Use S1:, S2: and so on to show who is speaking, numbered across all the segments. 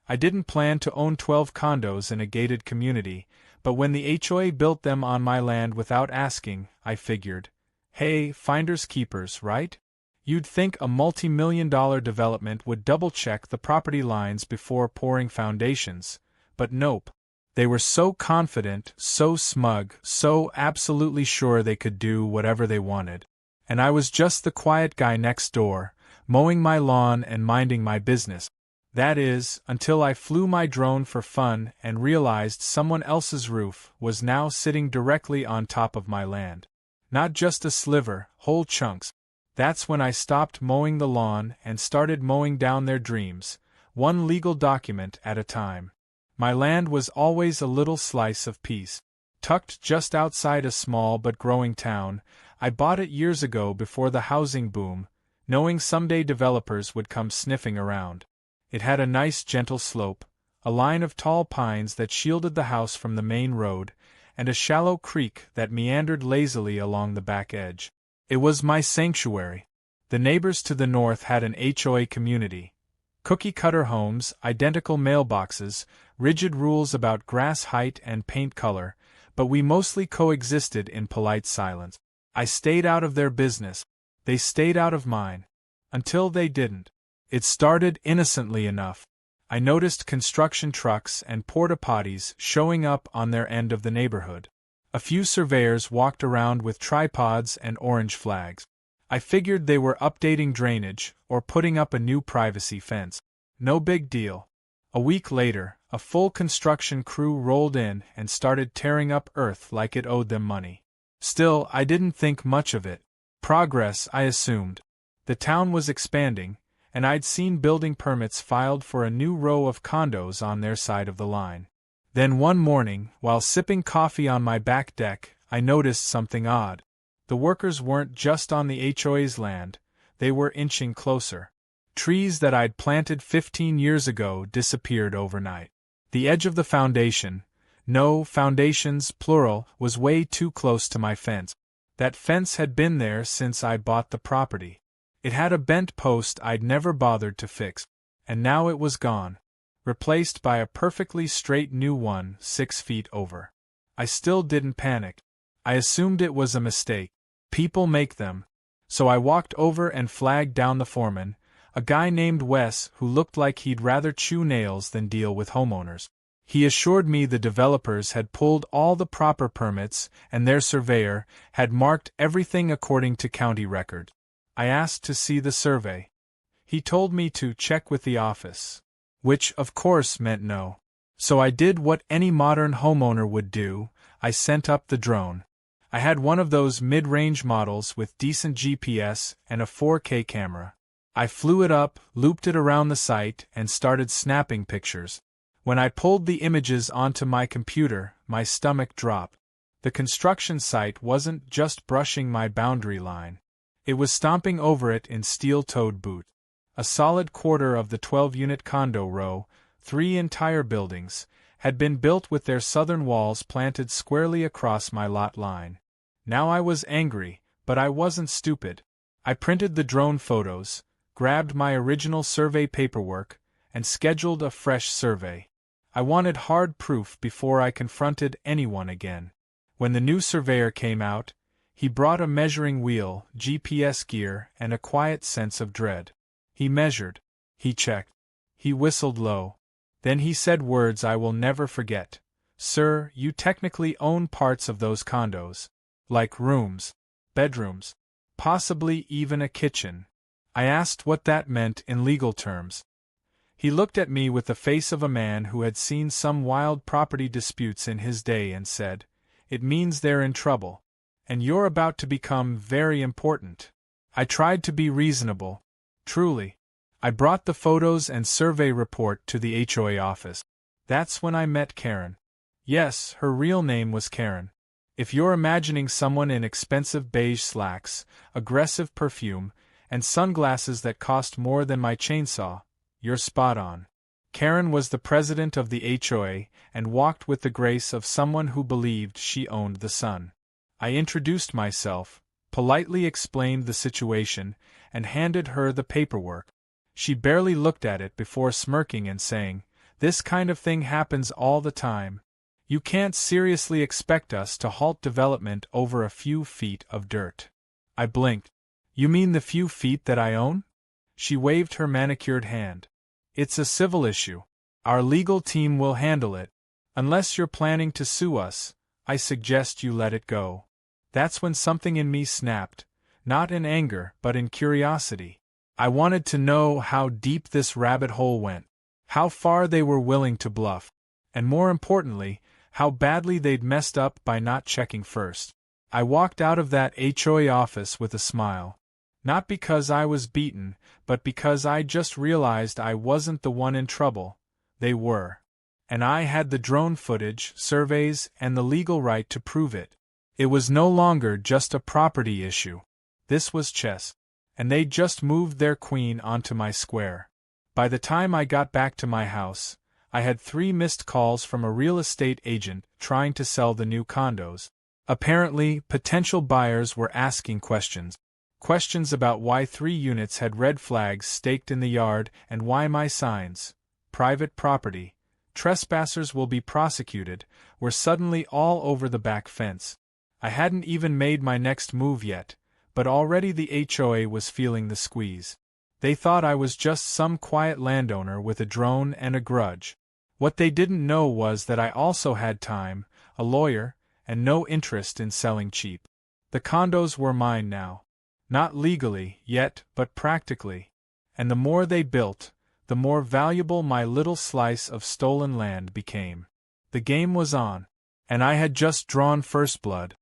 S1: I didn't plan to own 12 condos in a gated community, but when the HOA built them on my land without asking, I figured, hey, finders keepers, right? You'd think a multi-million-dollar development would double-check the property lines before pouring foundations, but nope. They were so confident, so smug, so absolutely sure they could do whatever they wanted. And I was just the quiet guy next door, mowing my lawn and minding my business. That is, until I flew my drone for fun and realized someone else's roof was now sitting directly on top of my land. Not just a sliver, whole chunks. That's when I stopped mowing the lawn and started mowing down their dreams, one legal document at a time. My land was always a little slice of peace. Tucked just outside a small but growing town, I bought it years ago before the housing boom, knowing someday developers would come sniffing around. It had a nice gentle slope, a line of tall pines that shielded the house from the main road, and a shallow creek that meandered lazily along the back edge. It was my sanctuary. The neighbors to the north had an HOA community. Cookie-cutter homes, identical mailboxes, rigid rules about grass height and paint color, but we mostly coexisted in polite silence. I stayed out of their business. They stayed out of mine. Until they didn't. It started innocently enough. I noticed construction trucks and porta-potties showing up on their end of the neighborhood. A few surveyors walked around with tripods and orange flags. I figured they were updating drainage or putting up a new privacy fence. No big deal. A week later, a full construction crew rolled in and started tearing up earth like it owed them money. Still, I didn't think much of it. Progress, I assumed. The town was expanding, and I'd seen building permits filed for a new row of condos on their side of the line. Then one morning, while sipping coffee on my back deck, I noticed something odd. The workers weren't just on the HOA's land, they were inching closer. Trees that I'd planted 15 years ago disappeared overnight. The edge of the foundation, no, foundations, plural, was way too close to my fence. That fence had been there since I bought the property. It had a bent post I'd never bothered to fix, and now it was gone, replaced by a perfectly straight new one 6 feet over. I still didn't panic. I assumed it was a mistake. People make them. So I walked over and flagged down the foreman, a guy named Wes who looked like he'd rather chew nails than deal with homeowners. He assured me the developers had pulled all the proper permits and their surveyor had marked everything according to county record. I asked to see the survey. He told me to check with the office, which of course meant no. So I did what any modern homeowner would do, I sent up the drone. I had one of those mid-range models with decent GPS and a 4K camera. I flew it up, looped it around the site, and started snapping pictures. When I pulled the images onto my computer, my stomach dropped. The construction site wasn't just brushing my boundary line. It was stomping over it in steel-toed boots. A solid quarter of the 12-unit condo row, 3 entire buildings, had been built with their southern walls planted squarely across my lot line. Now I was angry, but I wasn't stupid. I printed the drone photos, grabbed my original survey paperwork, and scheduled a fresh survey. I wanted hard proof before I confronted anyone again. When the new surveyor came out, he brought a measuring wheel, GPS gear, and a quiet sense of dread. He measured. He checked. He whistled low. Then he said words I will never forget. "Sir, you technically own parts of those condos. Like rooms, bedrooms, possibly even a kitchen." I asked what that meant in legal terms. He looked at me with the face of a man who had seen some wild property disputes in his day and said, "It means they're in trouble. And you're about to become very important." I tried to be reasonable. Truly. I brought the photos and survey report to the HOA office. That's when I met Karen. Yes, her real name was Karen. If you're imagining someone in expensive beige slacks, aggressive perfume, and sunglasses that cost more than my chainsaw, you're spot on. Karen was the president of the HOA and walked with the grace of someone who believed she owned the sun. I introduced myself, politely explained the situation, and handed her the paperwork. She barely looked at it before smirking and saying, This kind of thing happens all the time. You can't seriously expect us to halt development over a few feet of dirt." I blinked. "You mean the few feet that I own?" She waved her manicured hand. "It's a civil issue. Our legal team will handle it. Unless you're planning to sue us, I suggest you let it go." That's when something in me snapped, not in anger but in curiosity. I wanted to know how deep this rabbit hole went, how far they were willing to bluff, and more importantly, how badly they'd messed up by not checking first. I walked out of that HOA office with a smile. Not because I was beaten, but because I just realized I wasn't the one in trouble. They were. And I had the drone footage, surveys, and the legal right to prove it. It was no longer just a property issue. This was chess. And they'd just moved their queen onto my square. By the time I got back to my house, I had 3 missed calls from a real estate agent trying to sell the new condos. Apparently, potential buyers were asking questions. Questions about why 3 units had red flags staked in the yard and why my signs, "Private property, trespassers will be prosecuted," were suddenly all over the back fence. I hadn't even made my next move yet, but already the HOA was feeling the squeeze. They thought I was just some quiet landowner with a drone and a grudge. What they didn't know was that I also had time, a lawyer, and no interest in selling cheap. The condos were mine now. Not legally, yet, but practically. And the more they built, the more valuable my little slice of stolen land became. The game was on. And I had just drawn first blood.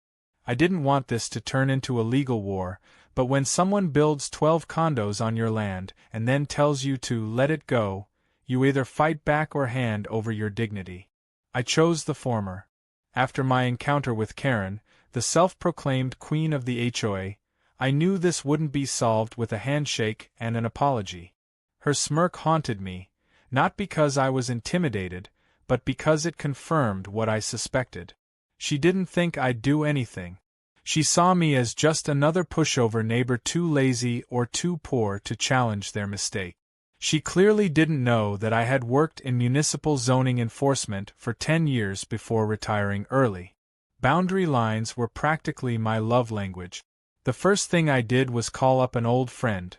S1: I didn't want this to turn into a legal war, but when someone builds 12 condos on your land and then tells you to let it go, you either fight back or hand over your dignity. I chose the former. After my encounter with Karen, the self-proclaimed queen of the HOA, I knew this wouldn't be solved with a handshake and an apology. Her smirk haunted me, not because I was intimidated, but because it confirmed what I suspected. She didn't think I'd do anything. She saw me as just another pushover neighbor too lazy or too poor to challenge their mistake. She clearly didn't know that I had worked in municipal zoning enforcement for 10 years before retiring early. Boundary lines were practically my love language. The first thing I did was call up an old friend,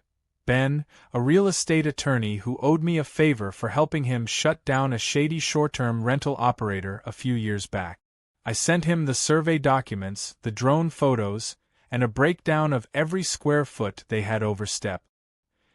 S1: Ben, a real estate attorney who owed me a favor for helping him shut down a shady short-term rental operator a few years back. I sent him the survey documents, the drone photos, and a breakdown of every square foot they had overstepped.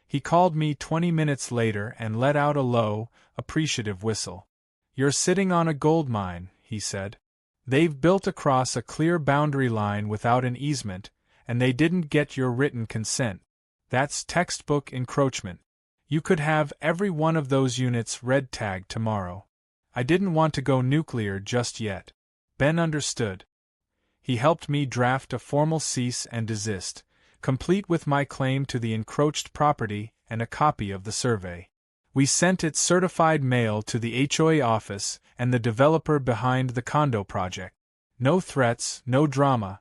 S1: He called me 20 minutes later and let out a low, appreciative whistle. "You're sitting on a gold mine," he said. "They've built across a clear boundary line without an easement, and they didn't get your written consent. That's textbook encroachment. You could have every one of those units red tagged tomorrow." I didn't want to go nuclear just yet. Ben understood. He helped me draft a formal cease and desist, complete with my claim to the encroached property and a copy of the survey. We sent it certified mail to the HOA office and the developer behind the condo project. No threats, no drama,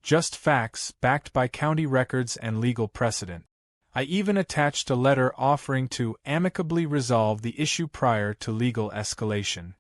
S1: just facts backed by county records and legal precedent. I even attached a letter offering to amicably resolve the issue prior to legal escalation.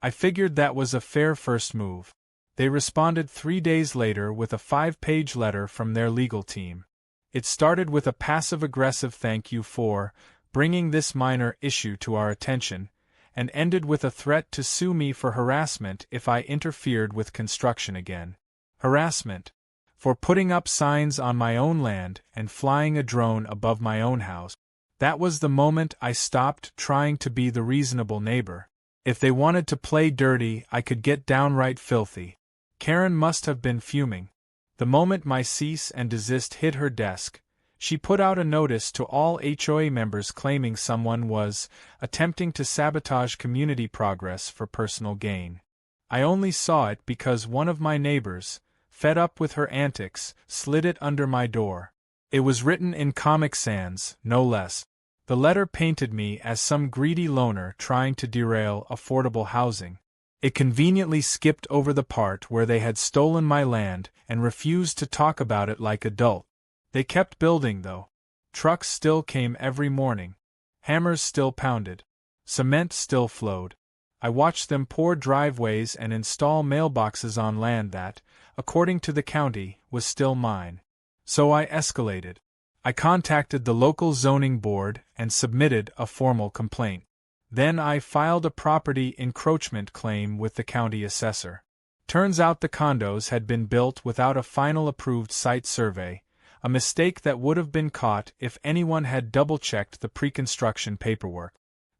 S1: I figured that was a fair first move. They responded 3 days later with a 5-page letter from their legal team. It started with a passive-aggressive thank you for bringing this minor issue to our attention, and ended with a threat to sue me for harassment if I interfered with construction again. Harassment. For putting up signs on my own land and flying a drone above my own house. That was the moment I stopped trying to be the reasonable neighbor. If they wanted to play dirty, I could get downright filthy. Karen must have been fuming. The moment my cease and desist hit her desk, she put out a notice to all HOA members claiming someone was attempting to sabotage community progress for personal gain. I only saw it because one of my neighbors, fed up with her antics, slid it under my door. It was written in Comic Sans, no less. The letter painted me as some greedy loner trying to derail affordable housing. It conveniently skipped over the part where they had stolen my land and refused to talk about it like adults. They kept building, though. Trucks still came every morning. Hammers still pounded. Cement still flowed. I watched them pour driveways and install mailboxes on land that, according to the county, was still mine. So I escalated. I contacted the local zoning board and submitted a formal complaint. Then I filed a property encroachment claim with the county assessor. Turns out the condos had been built without a final approved site survey, a mistake that would have been caught if anyone had double-checked the pre-construction paperwork.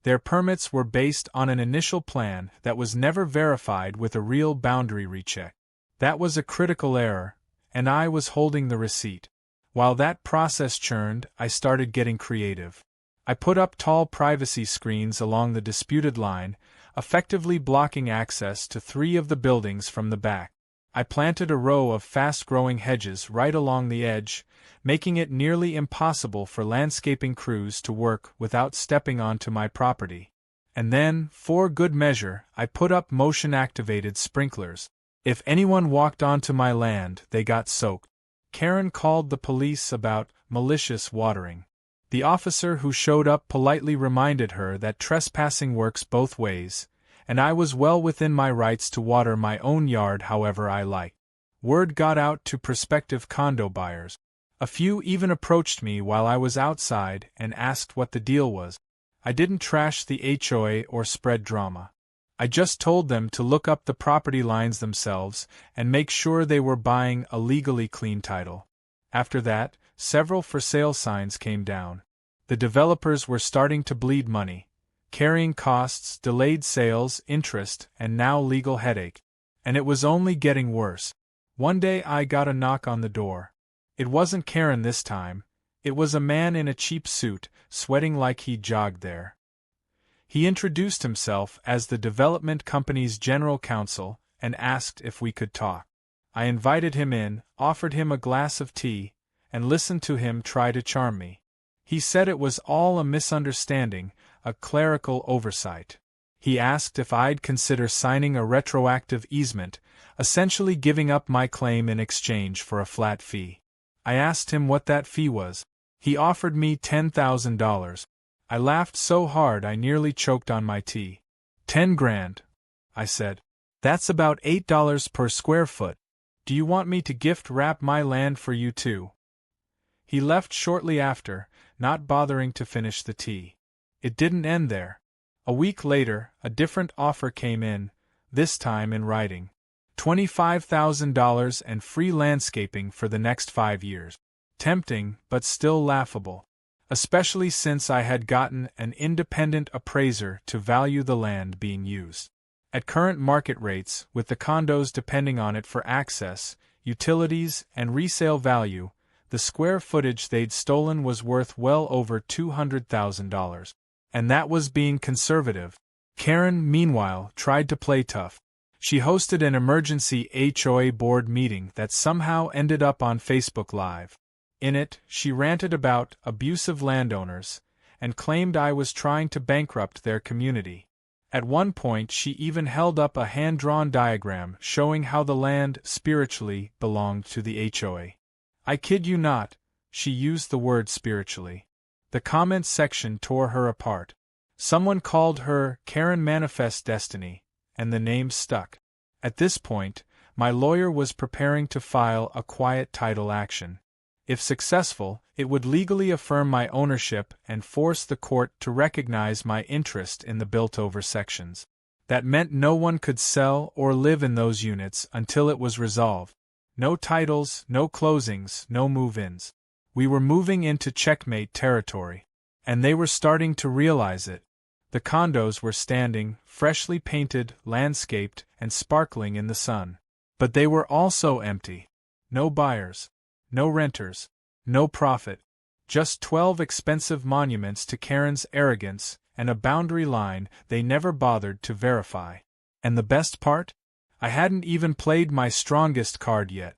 S1: Their permits were based on an initial plan that was never verified with a real boundary recheck. That was a critical error, and I was holding the receipt. While that process churned, I started getting creative. I put up tall privacy screens along the disputed line, effectively blocking access to 3 of the buildings from the back. I planted a row of fast-growing hedges right along the edge, making it nearly impossible for landscaping crews to work without stepping onto my property. And then, for good measure, I put up motion-activated sprinklers. If anyone walked onto my land, they got soaked. Karen called the police about malicious watering. The officer who showed up politely reminded her that trespassing works both ways, and I was well within my rights to water my own yard however I liked. Word got out to prospective condo buyers. A few even approached me while I was outside and asked what the deal was. I didn't trash the HOA or spread drama. I just told them to look up the property lines themselves and make sure they were buying a legally clean title. After that, several for sale signs came down. The developers were starting to bleed money, carrying costs, delayed sales, interest, and now legal headache. And it was only getting worse. One day I got a knock on the door. It wasn't Karen this time. It was a man in a cheap suit, sweating like he jogged there. He introduced himself as the development company's general counsel and asked if we could talk. I invited him in, offered him a glass of tea, and listened to him try to charm me. He said it was all a misunderstanding, a clerical oversight. He asked if I'd consider signing a retroactive easement, essentially giving up my claim in exchange for a flat fee. I asked him what that fee was. He offered me $10,000. I laughed so hard I nearly choked on my tea. 10 grand, I said. That's about $8 per square foot. Do you want me to gift wrap my land for you too? He left shortly after, not bothering to finish the tea. It didn't end there. A week later, a different offer came in, this time in writing. $25,000 and free landscaping for the next 5 years. Tempting, but still laughable. Especially since I had gotten an independent appraiser to value the land being used. At current market rates, with the condos depending on it for access, utilities, and resale value, the square footage they'd stolen was worth well over $200,000. And that was being conservative. Karen, meanwhile, tried to play tough. She hosted an emergency HOA board meeting that somehow ended up on Facebook Live. In it, she ranted about abusive landowners, and claimed I was trying to bankrupt their community. At one point she even held up a hand-drawn diagram showing how the land spiritually belonged to the HOA. I kid you not, she used the word spiritually. The comments section tore her apart. Someone called her Karen Manifest Destiny, and the name stuck. At this point, my lawyer was preparing to file a quiet title action. If successful, it would legally affirm my ownership and force the court to recognize my interest in the built-over sections. That meant no one could sell or live in those units until it was resolved. No titles, no closings, no move-ins. We were moving into checkmate territory. And they were starting to realize it. The condos were standing, freshly painted, landscaped, and sparkling in the sun. But they were also empty. No buyers. No renters. No profit. Just 12 expensive monuments to Karen's arrogance, and a boundary line they never bothered to verify. And the best part? I hadn't even played my strongest card yet.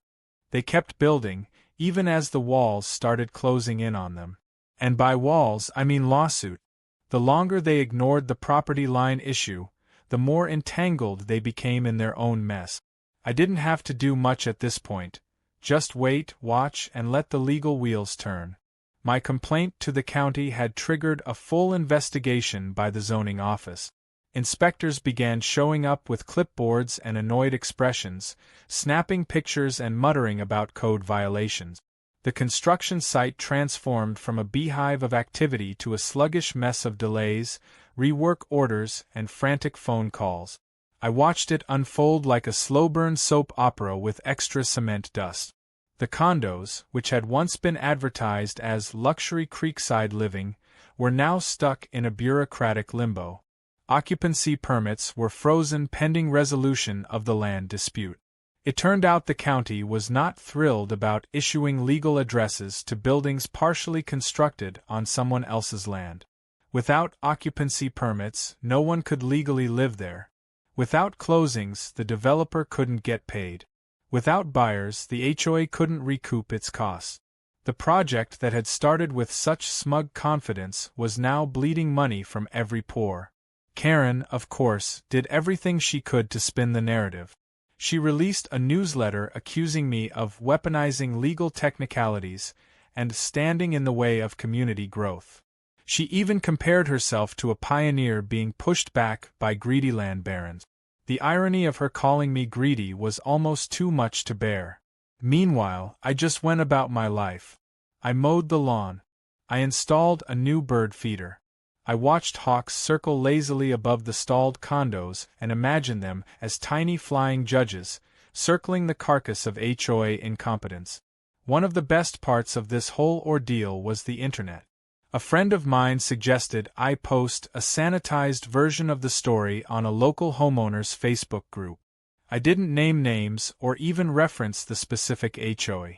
S1: They kept building, even as the walls started closing in on them. And by walls I mean lawsuit. The longer they ignored the property line issue, the more entangled they became in their own mess. I didn't have to do much at this point. Just wait, watch, and let the legal wheels turn. My complaint to the county had triggered a full investigation by the zoning office. Inspectors began showing up with clipboards and annoyed expressions, snapping pictures and muttering about code violations. The construction site transformed from a beehive of activity to a sluggish mess of delays, rework orders, and frantic phone calls. I watched it unfold like a slow-burn soap opera with extra cement dust. The condos, which had once been advertised as luxury creekside living, were now stuck in a bureaucratic limbo. Occupancy permits were frozen pending resolution of the land dispute. It turned out the county was not thrilled about issuing legal addresses to buildings partially constructed on someone else's land. Without occupancy permits, no one could legally live there. Without closings, the developer couldn't get paid. Without buyers, the HOA couldn't recoup its costs. The project that had started with such smug confidence was now bleeding money from every pore. Karen, of course, did everything she could to spin the narrative. She released a newsletter accusing me of weaponizing legal technicalities and standing in the way of community growth. She even compared herself to a pioneer being pushed back by greedy land barons. The irony of her calling me greedy was almost too much to bear. Meanwhile, I just went about my life. I mowed the lawn. I installed a new bird feeder. I watched hawks circle lazily above the stalled condos and imagined them as tiny flying judges, circling the carcass of HOA incompetence. One of the best parts of this whole ordeal was the internet. A friend of mine suggested I post a sanitized version of the story on a local homeowners Facebook group. I didn't name names or even reference the specific HOA.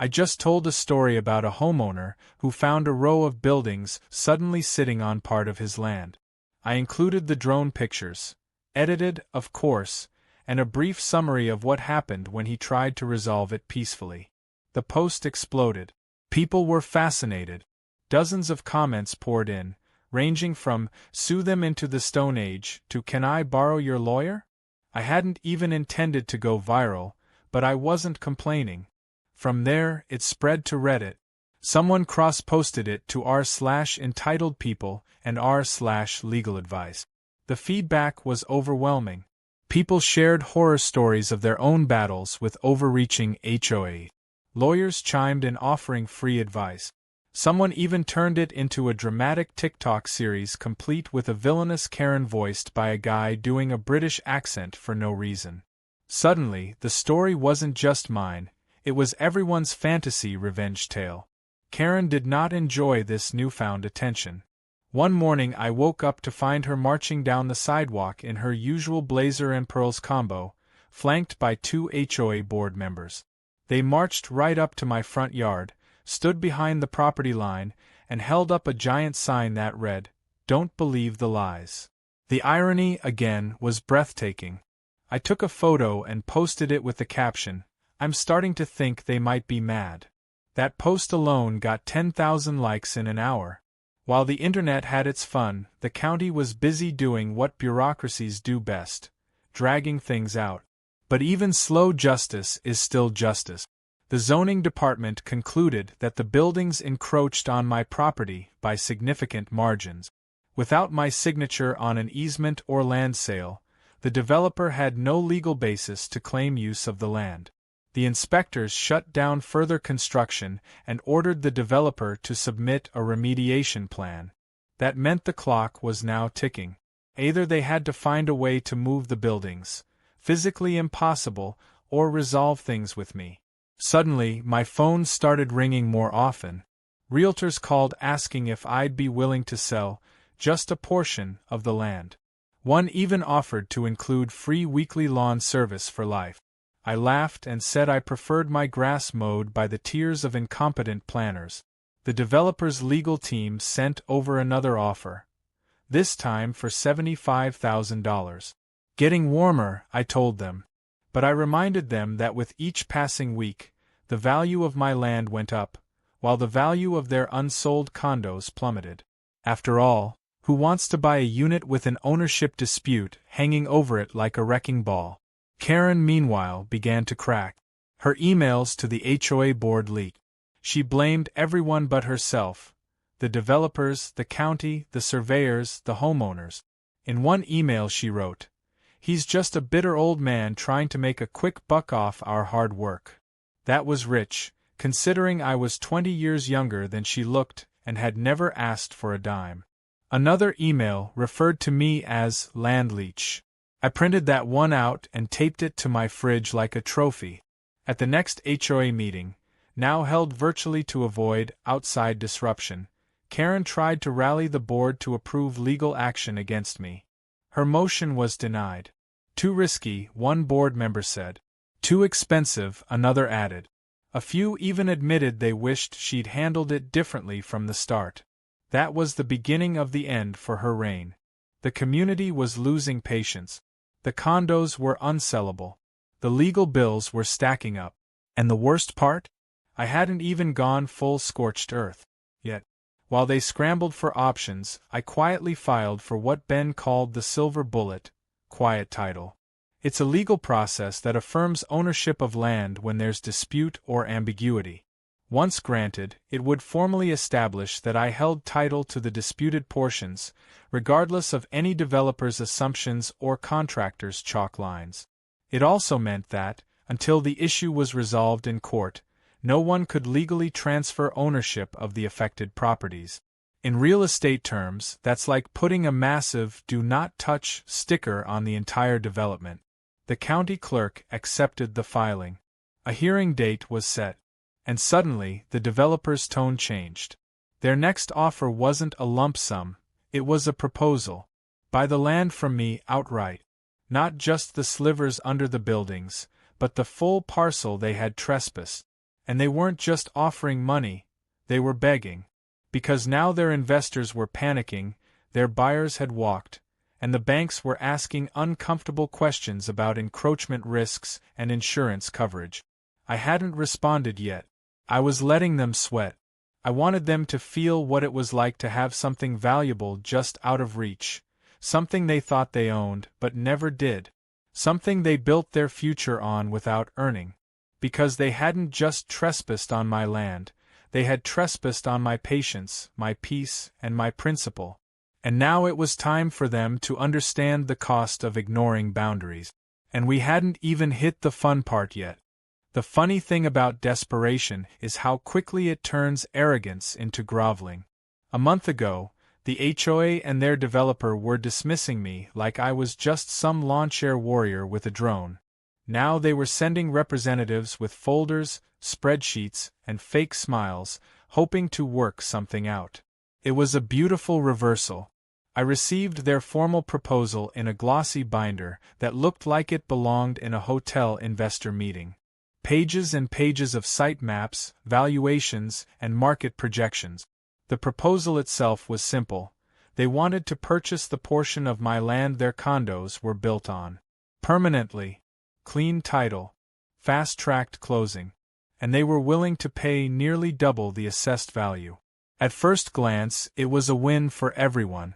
S1: I just told a story about a homeowner who found a row of buildings suddenly sitting on part of his land. I included the drone pictures, edited, of course, and a brief summary of what happened when he tried to resolve it peacefully. The post exploded. People were fascinated. Dozens of comments poured in, ranging from "sue them into the Stone Age" to "can I borrow your lawyer?" I hadn't even intended to go viral, but I wasn't complaining. From there, it spread to Reddit. Someone cross-posted it to r/EntitledPeople and r/LegalAdvice. The feedback was overwhelming. People shared horror stories of their own battles with overreaching HOA. Lawyers chimed in offering free advice. Someone even turned it into a dramatic TikTok series complete with a villainous Karen voiced by a guy doing a British accent for no reason. Suddenly, the story wasn't just mine. It was everyone's fantasy revenge tale. Karen did not enjoy this newfound attention. One morning I woke up to find her marching down the sidewalk in her usual blazer and pearls combo, flanked by 2 HOA board members. They marched right up to my front yard, stood behind the property line, and held up a giant sign that read, "Don't believe the lies." The irony, again, was breathtaking. I took a photo and posted it with the caption, "I'm starting to think they might be mad." That post alone got 10,000 likes in an hour. While the internet had its fun, the county was busy doing what bureaucracies do best, dragging things out. But even slow justice is still justice. The zoning department concluded that the buildings encroached on my property by significant margins. Without my signature on an easement or land sale, the developer had no legal basis to claim use of the land. The inspectors shut down further construction and ordered the developer to submit a remediation plan. That meant the clock was now ticking. Either they had to find a way to move the buildings, physically impossible, or resolve things with me. Suddenly, my phone started ringing more often. Realtors called asking if I'd be willing to sell just a portion of the land. One even offered to include free weekly lawn service for life. I laughed and said I preferred my grass mowed by the tears of incompetent planners. The developer's legal team sent over another offer, this time for $75,000. Getting warmer, I told them. But I reminded them that with each passing week, the value of my land went up, while the value of their unsold condos plummeted. After all, who wants to buy a unit with an ownership dispute hanging over it like a wrecking ball? Karen, meanwhile, began to crack. Her emails to the HOA board leaked. She blamed everyone but herself: the developers, the county, the surveyors, the homeowners. In one email she wrote, "He's just a bitter old man trying to make a quick buck off our hard work." That was rich, considering I was 20 years younger than she looked and had never asked for a dime. Another email referred to me as land leech. I printed that one out and taped it to my fridge like a trophy. At the next HOA meeting, now held virtually to avoid outside disruption, Karen tried to rally the board to approve legal action against me. Her motion was denied. Too risky, one board member said. Too expensive, another added. A few even admitted they wished she'd handled it differently from the start. That was the beginning of the end for her reign. The community was losing patience. The condos were unsellable. The legal bills were stacking up. And the worst part? I hadn't even gone full scorched earth. Yet, while they scrambled for options, I quietly filed for what Ben called the silver bullet, quiet title. It's a legal process that affirms ownership of land when there's dispute or ambiguity. Once granted, it would formally establish that I held title to the disputed portions, regardless of any developer's assumptions or contractor's chalk lines. It also meant that, until the issue was resolved in court, no one could legally transfer ownership of the affected properties. In real estate terms, that's like putting a massive "do not touch" sticker on the entire development. The county clerk accepted the filing. A hearing date was set. And suddenly, the developer's tone changed. Their next offer wasn't a lump sum, it was a proposal. Buy the land from me outright. Not just the slivers under the buildings, but the full parcel they had trespassed. And they weren't just offering money, they were begging. Because now their investors were panicking, their buyers had walked, and the banks were asking uncomfortable questions about encroachment risks and insurance coverage. I hadn't responded yet. I was letting them sweat. I wanted them to feel what it was like to have something valuable just out of reach, something they thought they owned but never did, something they built their future on without earning. Because they hadn't just trespassed on my land, they had trespassed on my patience, my peace, and my principle. And now it was time for them to understand the cost of ignoring boundaries. And we hadn't even hit the fun part yet. The funny thing about desperation is how quickly it turns arrogance into groveling. A month ago, the HOA and their developer were dismissing me like I was just some lawn-chair warrior with a drone. Now they were sending representatives with folders, spreadsheets, and fake smiles, hoping to work something out. It was a beautiful reversal. I received their formal proposal in a glossy binder that looked like it belonged in a hotel investor meeting. Pages and pages of site maps, valuations, and market projections. The proposal itself was simple. They wanted to purchase the portion of my land their condos were built on. Permanently. Clean title. Fast-tracked closing. And they were willing to pay nearly double the assessed value. At first glance, it was a win for everyone.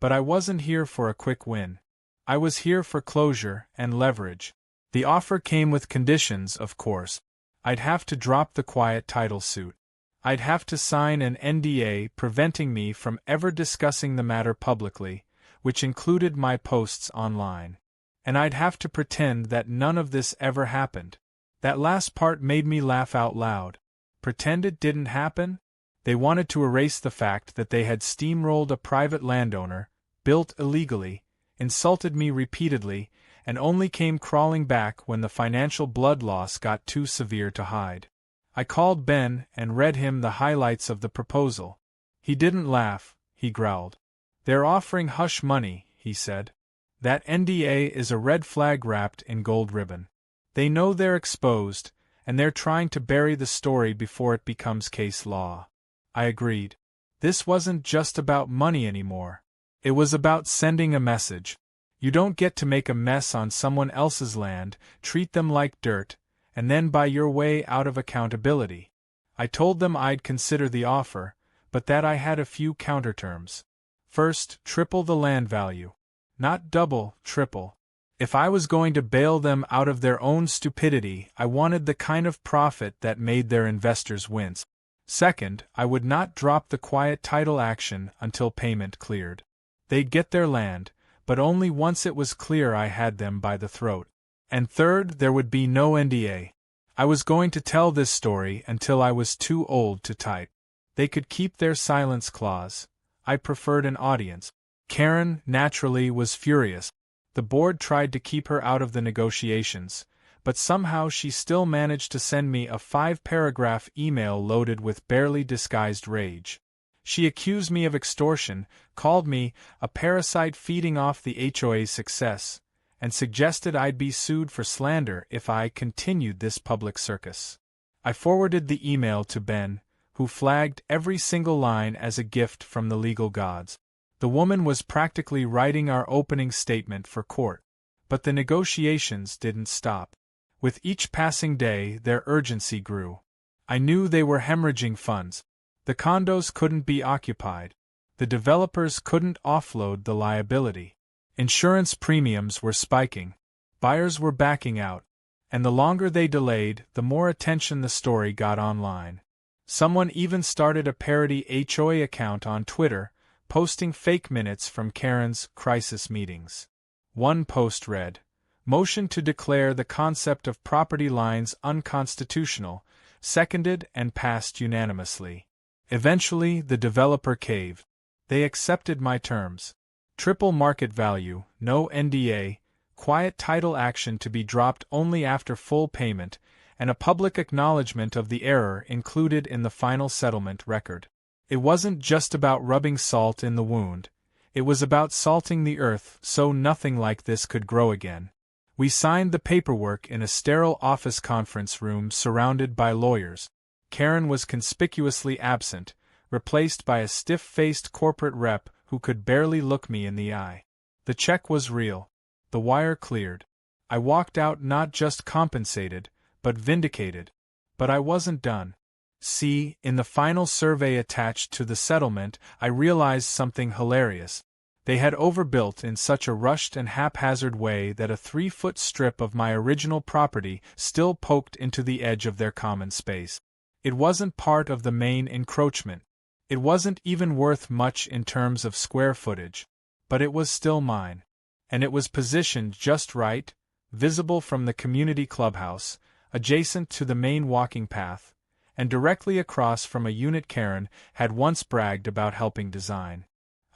S1: But I wasn't here for a quick win. I was here for closure and leverage. The offer came with conditions, of course. I'd have to drop the quiet title suit. I'd have to sign an NDA preventing me from ever discussing the matter publicly, which included my posts online. And I'd have to pretend that none of this ever happened. That last part made me laugh out loud. Pretend it didn't happen? They wanted to erase the fact that they had steamrolled a private landowner, built illegally, insulted me repeatedly, and only came crawling back when the financial blood loss got too severe to hide. I called Ben and read him the highlights of the proposal. He didn't laugh, he growled. "They're offering hush money," he said. "That NDA is a red flag wrapped in gold ribbon. They know they're exposed, and they're trying to bury the story before it becomes case law." I agreed. This wasn't just about money anymore. It was about sending a message. You don't get to make a mess on someone else's land, treat them like dirt, and then buy your way out of accountability. I told them I'd consider the offer, but that I had a few counterterms. First, triple the land value. Not double, triple. If I was going to bail them out of their own stupidity, I wanted the kind of profit that made their investors wince. Second, I would not drop the quiet title action until payment cleared. They'd get their land, but only once it was clear I had them by the throat. And third, there would be no NDA. I was going to tell this story until I was too old to type. They could keep their silence clause. I preferred an audience. Karen, naturally, was furious. The board tried to keep her out of the negotiations, but somehow she still managed to send me a 5-paragraph email loaded with barely disguised rage. She accused me of extortion, called me a parasite feeding off the HOA's success, and suggested I'd be sued for slander if I continued this public circus. I forwarded the email to Ben, who flagged every single line as a gift from the legal gods. The woman was practically writing our opening statement for court. But the negotiations didn't stop. With each passing day, their urgency grew. I knew they were hemorrhaging funds. The condos couldn't be occupied. The developers couldn't offload the liability. Insurance premiums were spiking. Buyers were backing out. And the longer they delayed, the more attention the story got online. Someone even started a parody HOA account on Twitter, posting fake minutes from Karen's crisis meetings. One post read, "Motion to declare the concept of property lines unconstitutional, seconded and passed unanimously." Eventually, the developer caved. They accepted my terms. Triple market value, no NDA, quiet title action to be dropped only after full payment, and a public acknowledgement of the error included in the final settlement record. It wasn't just about rubbing salt in the wound. It was about salting the earth so nothing like this could grow again. We signed the paperwork in a sterile office conference room surrounded by lawyers. Karen was conspicuously absent, replaced by a stiff-faced corporate rep who could barely look me in the eye. The check was real. The wire cleared. I walked out not just compensated, but vindicated. But I wasn't done. See, in the final survey attached to the settlement, I realized something hilarious. They had overbuilt in such a rushed and haphazard way that a 3-foot strip of my original property still poked into the edge of their common space. It wasn't part of the main encroachment. It wasn't even worth much in terms of square footage. But it was still mine. And it was positioned just right, visible from the community clubhouse, adjacent to the main walking path, and directly across from a unit Karen had once bragged about helping design.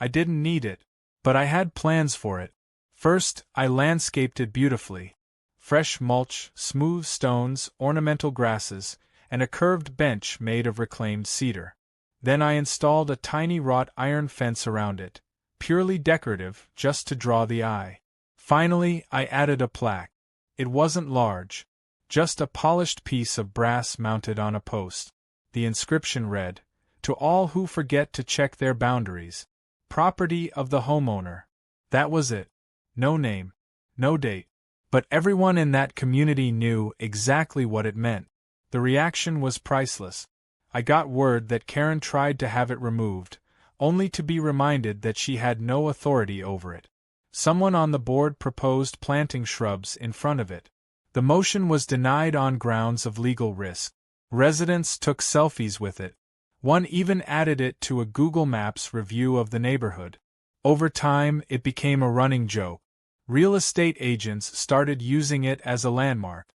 S1: I didn't need it, but I had plans for it. First, I landscaped it beautifully. Fresh mulch, smooth stones, ornamental grasses, and a curved bench made of reclaimed cedar. Then I installed a tiny wrought iron fence around it, purely decorative, just to draw the eye. Finally, I added a plaque. It wasn't large. Just a polished piece of brass mounted on a post. The inscription read, "To all who forget to check their boundaries. Property of the homeowner." That was it. No name. No date. But everyone in that community knew exactly what it meant. The reaction was priceless. I got word that Karen tried to have it removed, only to be reminded that she had no authority over it. Someone on the board proposed planting shrubs in front of it. The motion was denied on grounds of legal risk. Residents took selfies with it. One even added it to a Google Maps review of the neighborhood. Over time, it became a running joke. Real estate agents started using it as a landmark.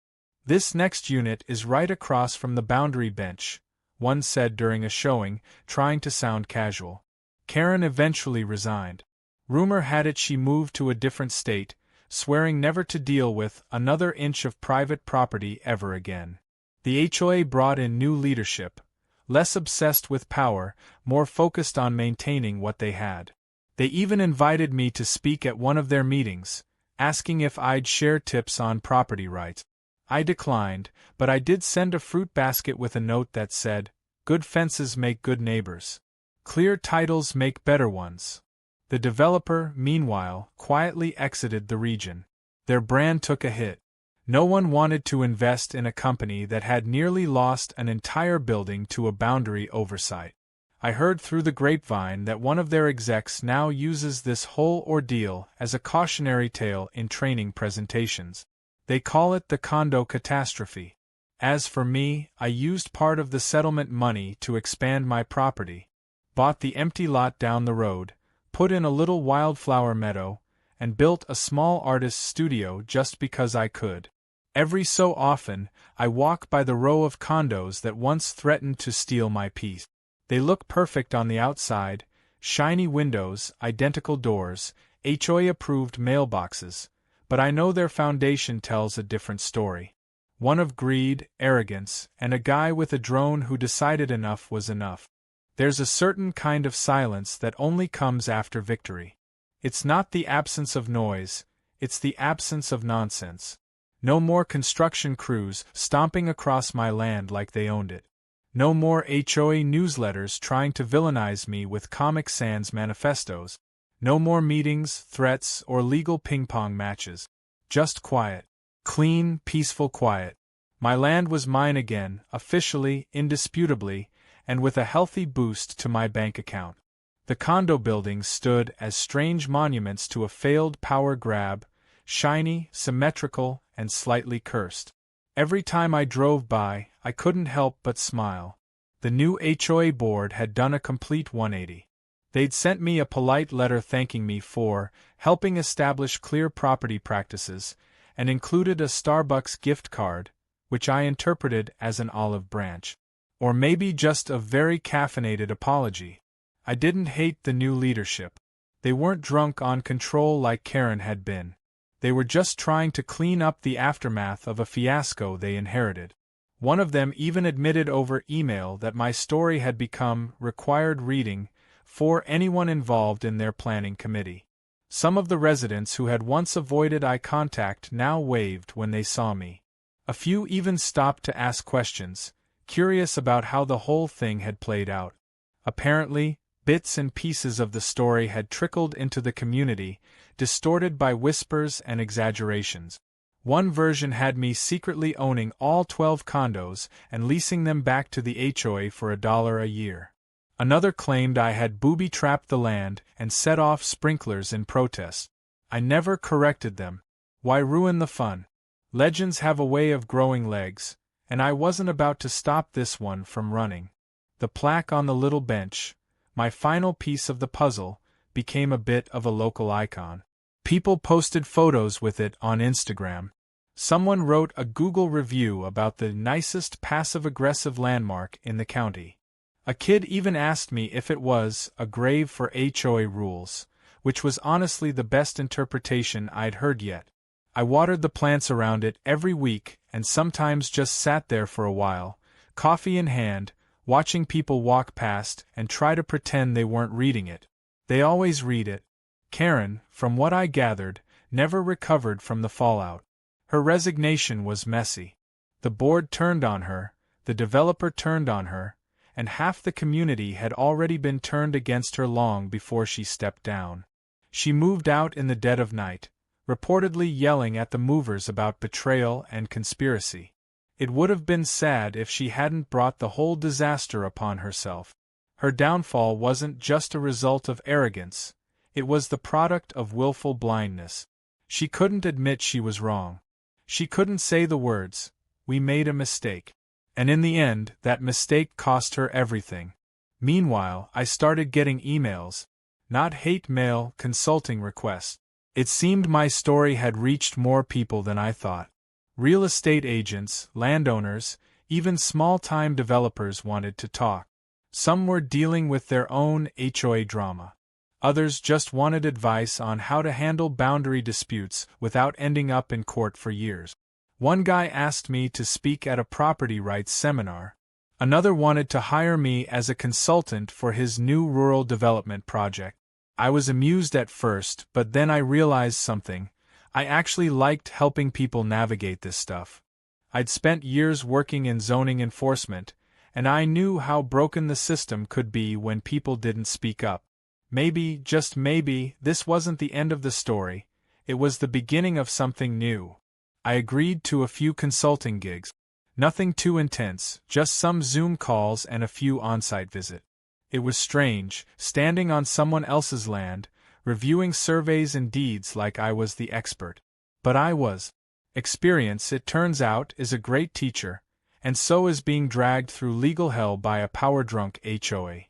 S1: "This next unit is right across from the boundary bench," one said during a showing, trying to sound casual. Karen eventually resigned. Rumor had it she moved to a different state, swearing never to deal with another inch of private property ever again. The HOA brought in new leadership, less obsessed with power, more focused on maintaining what they had. They even invited me to speak at one of their meetings, asking if I'd share tips on property rights. I declined, but I did send a fruit basket with a note that said, "Good fences make good neighbors. Clear titles make better ones." The developer, meanwhile, quietly exited the region. Their brand took a hit. No one wanted to invest in a company that had nearly lost an entire building to a boundary oversight. I heard through the grapevine that one of their execs now uses this whole ordeal as a cautionary tale in training presentations. They call it the condo catastrophe. As for me, I used part of the settlement money to expand my property, bought the empty lot down the road, put in a little wildflower meadow, and built a small artist's studio just because I could. Every so often, I walk by the row of condos that once threatened to steal my peace. They look perfect on the outside, shiny windows, identical doors, HOA-approved mailboxes, but I know their foundation tells a different story. One of greed, arrogance, and a guy with a drone who decided enough was enough. There's a certain kind of silence that only comes after victory. It's not the absence of noise, it's the absence of nonsense. No more construction crews stomping across my land like they owned it. No more HOA newsletters trying to villainize me with Comic Sans manifestos. No more meetings, threats, or legal ping-pong matches. Just quiet. Clean, peaceful quiet. My land was mine again, officially, indisputably, and with a healthy boost to my bank account. The condo buildings stood as strange monuments to a failed power grab, shiny, symmetrical, and slightly cursed. Every time I drove by, I couldn't help but smile. The new HOA board had done a complete 180. They'd sent me a polite letter thanking me for helping establish clear property practices, and included a Starbucks gift card, which I interpreted as an olive branch. Or maybe just a very caffeinated apology. I didn't hate the new leadership. They weren't drunk on control like Karen had been. They were just trying to clean up the aftermath of a fiasco they inherited. One of them even admitted over email that my story had become required reading for anyone involved in their planning committee. Some of the residents who had once avoided eye contact now waved when they saw me. A few even stopped to ask questions, curious about how the whole thing had played out. Apparently, bits and pieces of the story had trickled into the community, distorted by whispers and exaggerations. One version had me secretly owning all 12 condos and leasing them back to the HOA for $1 a year. Another claimed I had booby-trapped the land and set off sprinklers in protest. I never corrected them. Why ruin the fun? Legends have a way of growing legs, and I wasn't about to stop this one from running. The plaque on the little bench, my final piece of the puzzle, became a bit of a local icon. People posted photos with it on Instagram. Someone wrote a Google review about the nicest passive-aggressive landmark in the county. A kid even asked me if it was a grave for HOA rules, which was honestly the best interpretation I'd heard yet. I watered the plants around it every week and sometimes just sat there for a while, coffee in hand, watching people walk past and try to pretend they weren't reading it. They always read it. Karen, from what I gathered, never recovered from the fallout. Her resignation was messy. The board turned on her, the developer turned on her, and half the community had already been turned against her long before she stepped down. She moved out in the dead of night, reportedly yelling at the movers about betrayal and conspiracy. It would have been sad if she hadn't brought the whole disaster upon herself. Her downfall wasn't just a result of arrogance, it was the product of willful blindness. She couldn't admit she was wrong. She couldn't say the words, "We made a mistake." And in the end, that mistake cost her everything. Meanwhile, I started getting emails. Not hate mail, consulting requests. It seemed my story had reached more people than I thought. Real estate agents, landowners, even small-time developers wanted to talk. Some were dealing with their own HOA drama. Others just wanted advice on how to handle boundary disputes without ending up in court for years. One guy asked me to speak at a property rights seminar. Another wanted to hire me as a consultant for his new rural development project. I was amused at first, but then I realized something. I actually liked helping people navigate this stuff. I'd spent years working in zoning enforcement, and I knew how broken the system could be when people didn't speak up. Maybe, just maybe, this wasn't the end of the story. It was the beginning of something new. I agreed to a few consulting gigs. Nothing too intense, just some Zoom calls and a few on-site visits. It was strange, standing on someone else's land, reviewing surveys and deeds like I was the expert. But I was. Experience, it turns out, is a great teacher, and so is being dragged through legal hell by a power-drunk HOA.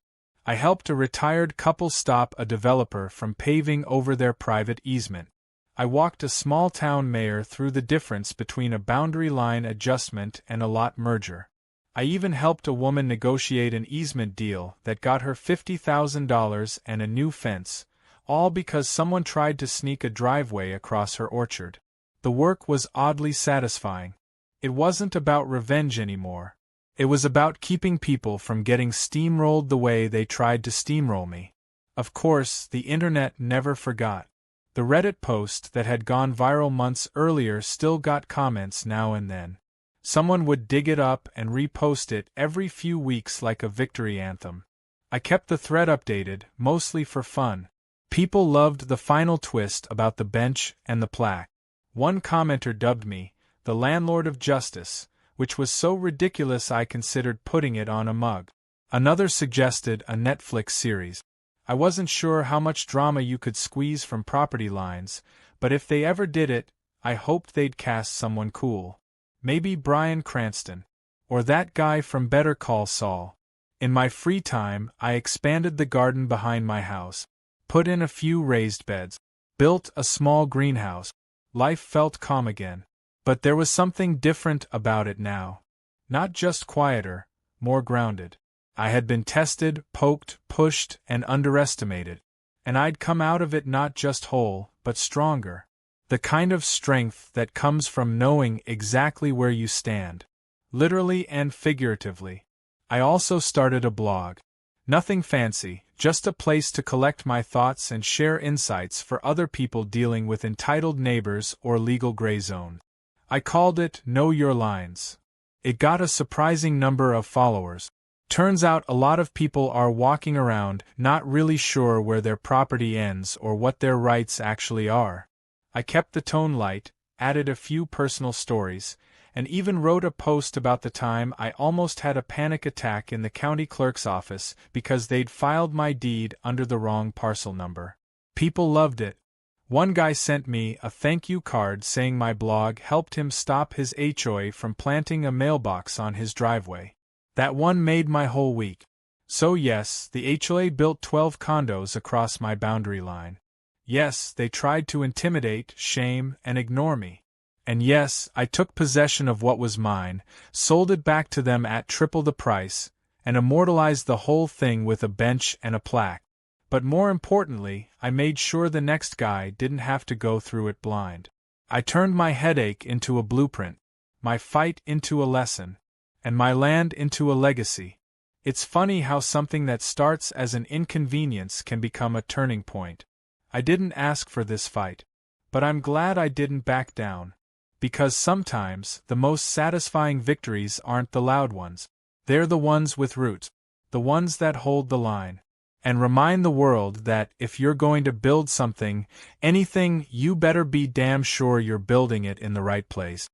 S1: I helped a retired couple stop a developer from paving over their private easement. I walked a small-town mayor through the difference between a boundary line adjustment and a lot merger. I even helped a woman negotiate an easement deal that got her $50,000 and a new fence, all because someone tried to sneak a driveway across her orchard. The work was oddly satisfying. It wasn't about revenge anymore. It was about keeping people from getting steamrolled the way they tried to steamroll me. Of course, the internet never forgot. The Reddit post that had gone viral months earlier still got comments now and then. Someone would dig it up and repost it every few weeks like a victory anthem. I kept the thread updated, mostly for fun. People loved the final twist about the bench and the plaque. One commenter dubbed me the landlord of justice, which was so ridiculous I considered putting it on a mug. Another suggested a Netflix series. I wasn't sure how much drama you could squeeze from property lines, but if they ever did it, I hoped they'd cast someone cool. Maybe Bryan Cranston. Or that guy from Better Call Saul. In my free time, I expanded the garden behind my house, put in a few raised beds, built a small greenhouse. Life felt calm again. But there was something different about it now. Not just quieter, more grounded. I had been tested, poked, pushed, and underestimated. And I'd come out of it not just whole, but stronger. The kind of strength that comes from knowing exactly where you stand. Literally and figuratively. I also started a blog. Nothing fancy, just a place to collect my thoughts and share insights for other people dealing with entitled neighbors or legal gray zone. I called it Know Your Lines. It got a surprising number of followers. Turns out a lot of people are walking around not really sure where their property ends or what their rights actually are. I kept the tone light, added a few personal stories, and even wrote a post about the time I almost had a panic attack in the county clerk's office because they'd filed my deed under the wrong parcel number. People loved it. One guy sent me a thank you card saying my blog helped him stop his HOA from planting a mailbox on his driveway. That one made my whole week. So yes, the HOA built 12 condos across my boundary line. Yes, they tried to intimidate, shame, and ignore me. And yes, I took possession of what was mine, sold it back to them at triple the price, and immortalized the whole thing with a bench and a plaque. But more importantly, I made sure the next guy didn't have to go through it blind. I turned my headache into a blueprint, my fight into a lesson, and my land into a legacy. It's funny how something that starts as an inconvenience can become a turning point. I didn't ask for this fight, but I'm glad I didn't back down. Because sometimes, the most satisfying victories aren't the loud ones. They're the ones with roots. The ones that hold the line. And remind the world that, if you're going to build something, anything, you better be damn sure you're building it in the right place.